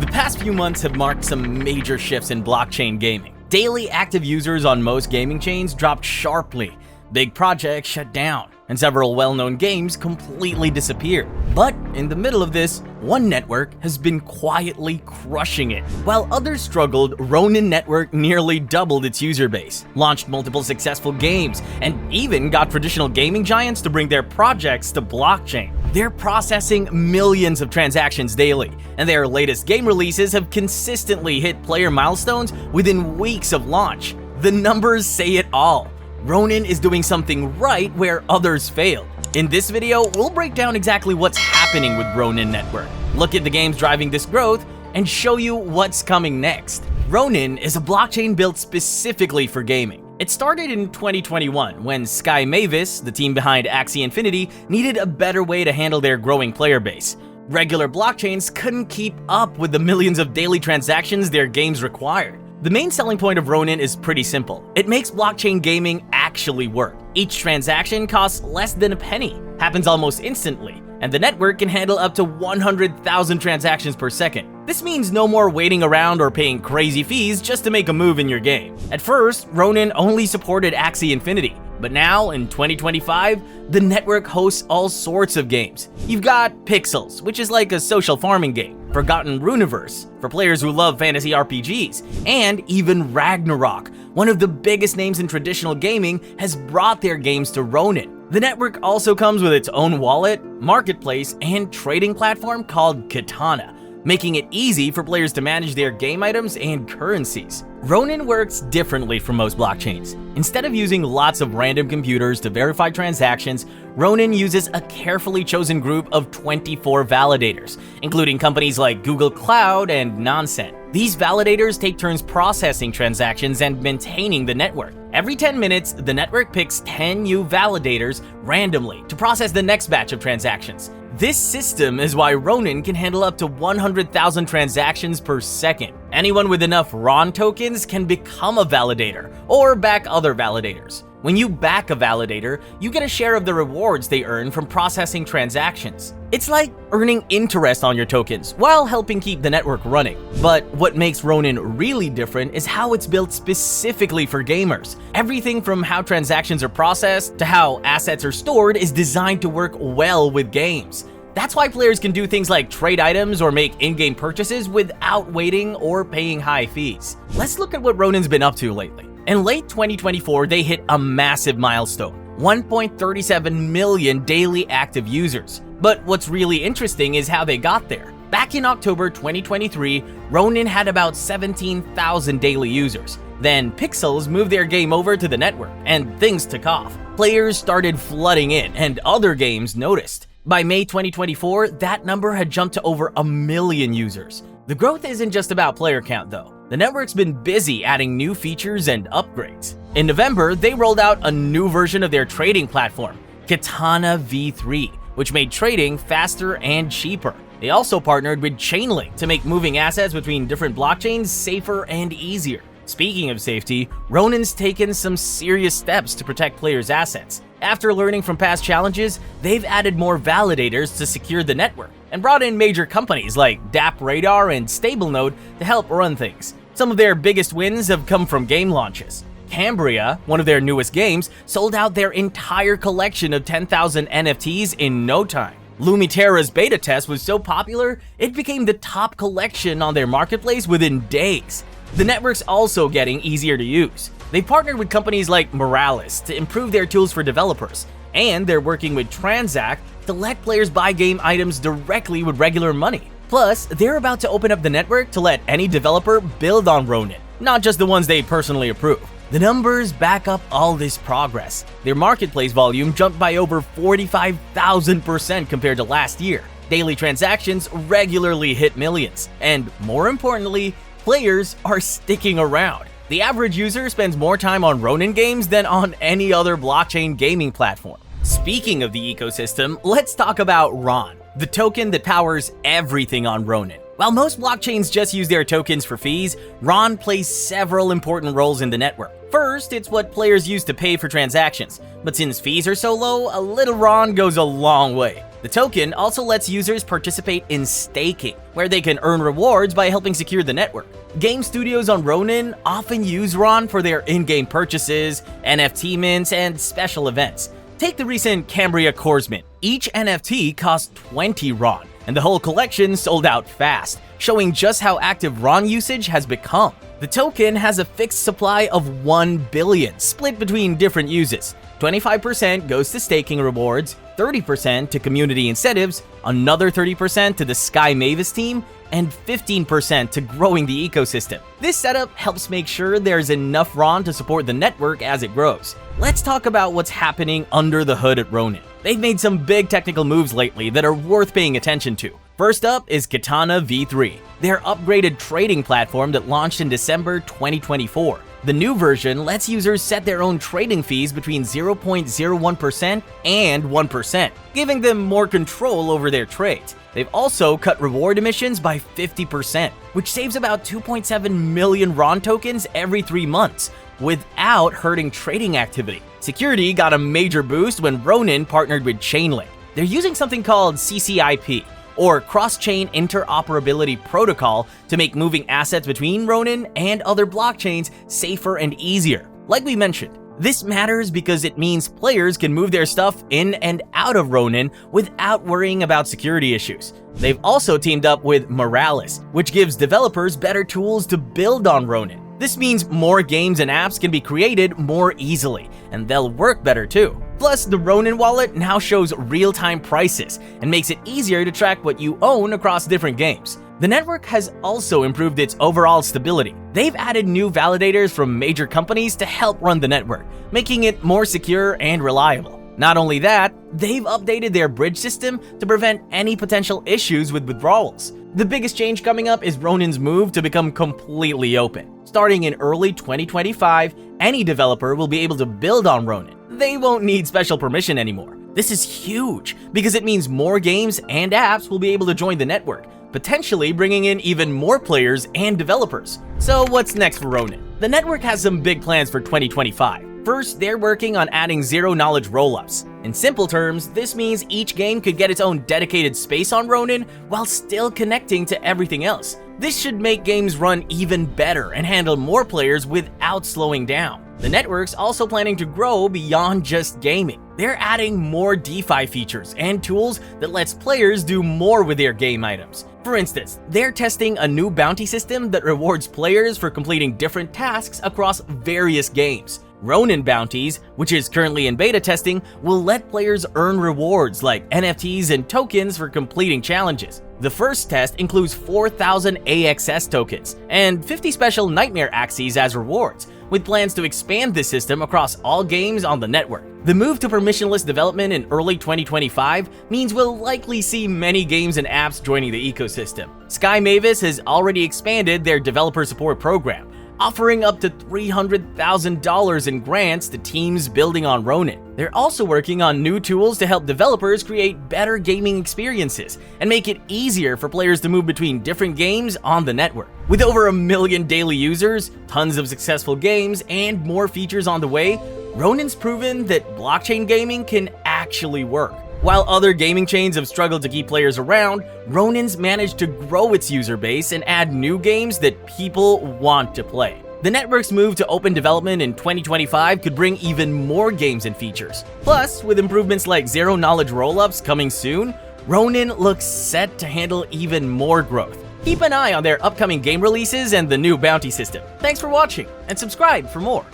The past few months have marked some major shifts in blockchain gaming. Daily active users on most gaming chains dropped sharply, big projects shut down, and several well-known games completely disappeared. But in the middle of this, one network has been quietly crushing it. While others struggled, Ronin Network nearly doubled its user base, launched multiple successful games, and even got traditional gaming giants to bring their projects to blockchain. They're processing millions of transactions daily, and their latest game releases have consistently hit player milestones within weeks of launch. The numbers say it all. Ronin is doing something right where others failed. In this video, we'll break down exactly what's happening with Ronin Network, look at the games driving this growth, and show you what's coming next. Ronin is a blockchain built specifically for gaming. It started in 2021 when Sky Mavis, the team behind Axie Infinity, needed a better way to handle their growing player base. Regular blockchains couldn't keep up with the millions of daily transactions their games required. The main selling point of Ronin is pretty simple. It makes blockchain gaming actually work. Each transaction costs less than a penny, happens almost instantly, and the network can handle up to 100,000 transactions per second. This means no more waiting around or paying crazy fees just to make a move in your game. At first, Ronin only supported Axie Infinity, but now, in 2025, the network hosts all sorts of games. You've got Pixels, which is like a social farming game, Forgotten Runiverse, for players who love fantasy RPGs, and even Ragnarok, one of the biggest names in traditional gaming, has brought their games to Ronin. The network also comes with its own wallet, marketplace, and trading platform called Katana, making it easy for players to manage their game items and currencies. Ronin works differently from most blockchains. Instead of using lots of random computers to verify transactions, Ronin uses a carefully chosen group of 24 validators, including companies like Google Cloud and Nonsense. These validators take turns processing transactions and maintaining the network. Every 10 minutes, the network picks 10 new validators randomly to process the next batch of transactions. This system is why Ronin can handle up to 100,000 transactions per second. Anyone with enough RON tokens can become a validator or back other validators. When you back a validator, you get a share of the rewards they earn from processing transactions. It's like earning interest on your tokens while helping keep the network running. But what makes Ronin really different is how it's built specifically for gamers. Everything from how transactions are processed to how assets are stored is designed to work well with games. That's why players can do things like trade items or make in-game purchases without waiting or paying high fees. Let's look at what Ronin's been up to lately. In late 2024, they hit a massive milestone, 1.37 million daily active users. But what's really interesting is how they got there. Back in October 2023, Ronin had about 17,000 daily users. Then Pixels moved their game over to the network, and things took off. Players started flooding in, and other games noticed. By May 2024, that number had jumped to over 1 million users. The growth isn't just about player count though. The network's been busy adding new features and upgrades. In November, they rolled out a new version of their trading platform, Katana V3, which made trading faster and cheaper. They also partnered with Chainlink to make moving assets between different blockchains safer and easier. Speaking of safety, Ronin's taken some serious steps to protect players' assets. After learning from past challenges, they've added more validators to secure the network and brought in major companies like DApp Radar and StableNode to help run things. Some of their biggest wins have come from game launches. Cambria, one of their newest games, sold out their entire collection of 10,000 NFTs in no time. Lumiterra's beta test was so popular, it became the top collection on their marketplace within days. The network's also getting easier to use. They've partnered with companies like Morales to improve their tools for developers, and they're working with Transact to let players buy game items directly with regular money. Plus, they're about to open up the network to let any developer build on Ronin, not just the ones they personally approve. The numbers back up all this progress. Their marketplace volume jumped by over 45,000% compared to last year. Daily transactions regularly hit millions, and more importantly, players are sticking around. The average user spends more time on Ronin games than on any other blockchain gaming platform. Speaking of the ecosystem, let's talk about RON, the token that powers everything on Ronin. While most blockchains just use their tokens for fees, RON plays several important roles in the network. First, it's what players use to pay for transactions, but since fees are so low, a little RON goes a long way. The token also lets users participate in staking, where they can earn rewards by helping secure the network. Game studios on Ronin often use RON for their in-game purchases, NFT mints, and special events. Take the recent Cambria Cores mint. Each NFT cost 20 RON, and the whole collection sold out fast, showing just how active RON usage has become. The token has a fixed supply of 1 billion, split between different uses. 25% goes to staking rewards, 30% to community incentives, another 30% to the Sky Mavis team, and 15% to growing the ecosystem. This setup helps make sure there's enough RON to support the network as it grows. Let's talk about what's happening under the hood at Ronin. They've made some big technical moves lately that are worth paying attention to. First up is Katana V3, their upgraded trading platform that launched in December 2024. The new version lets users set their own trading fees between 0.01% and 1%, giving them more control over their trades. They've also cut reward emissions by 50%, which saves about 2.7 million RON tokens every 3 months, without hurting trading activity. Security got a major boost when Ronin partnered with Chainlink. They're using something called CCIP, or Cross-Chain Interoperability Protocol, to make moving assets between Ronin and other blockchains safer and easier. Like we mentioned, this matters because it means players can move their stuff in and out of Ronin without worrying about security issues. They've also teamed up with Moralis, which gives developers better tools to build on Ronin. This means more games and apps can be created more easily, and they'll work better too. Plus, the Ronin wallet now shows real-time prices and makes it easier to track what you own across different games. The network has also improved its overall stability. They've added new validators from major companies to help run the network, making it more secure and reliable. Not only that, they've updated their bridge system to prevent any potential issues with withdrawals. The biggest change coming up is Ronin's move to become completely open. Starting in early 2025, any developer will be able to build on Ronin. They won't need special permission anymore. This is huge because it means more games and apps will be able to join the network, potentially bringing in even more players and developers. So what's next for Ronin? The network has some big plans for 2025. First, they're working on adding zero-knowledge rollups. In simple terms, this means each game could get its own dedicated space on Ronin while still connecting to everything else. This should make games run even better and handle more players without slowing down. The network's also planning to grow beyond just gaming. They're adding more DeFi features and tools that lets players do more with their game items. For instance, they're testing a new bounty system that rewards players for completing different tasks across various games. Ronin bounties, which is currently in beta testing, will let players earn rewards like NFTs and tokens for completing challenges. The first test includes 4,000 AXS tokens and 50 special Nightmare Axes as rewards, with plans to expand this system across all games on the network. The move to permissionless development in early 2025 means we'll likely see many games and apps joining the ecosystem. Sky Mavis has already expanded their developer support program, offering up to $300,000 in grants to teams building on Ronin. They're also working on new tools to help developers create better gaming experiences and make it easier for players to move between different games on the network. With over 1 million daily users, tons of successful games, and more features on the way, Ronin's proven that blockchain gaming can actually work. While other gaming chains have struggled to keep players around, Ronin's managed to grow its user base and add new games that people want to play. The network's move to open development in 2025 could bring even more games and features. Plus, with improvements like zero-knowledge rollups coming soon, Ronin looks set to handle even more growth. Keep an eye on their upcoming game releases and the new bounty system. Thanks for watching, and subscribe for more.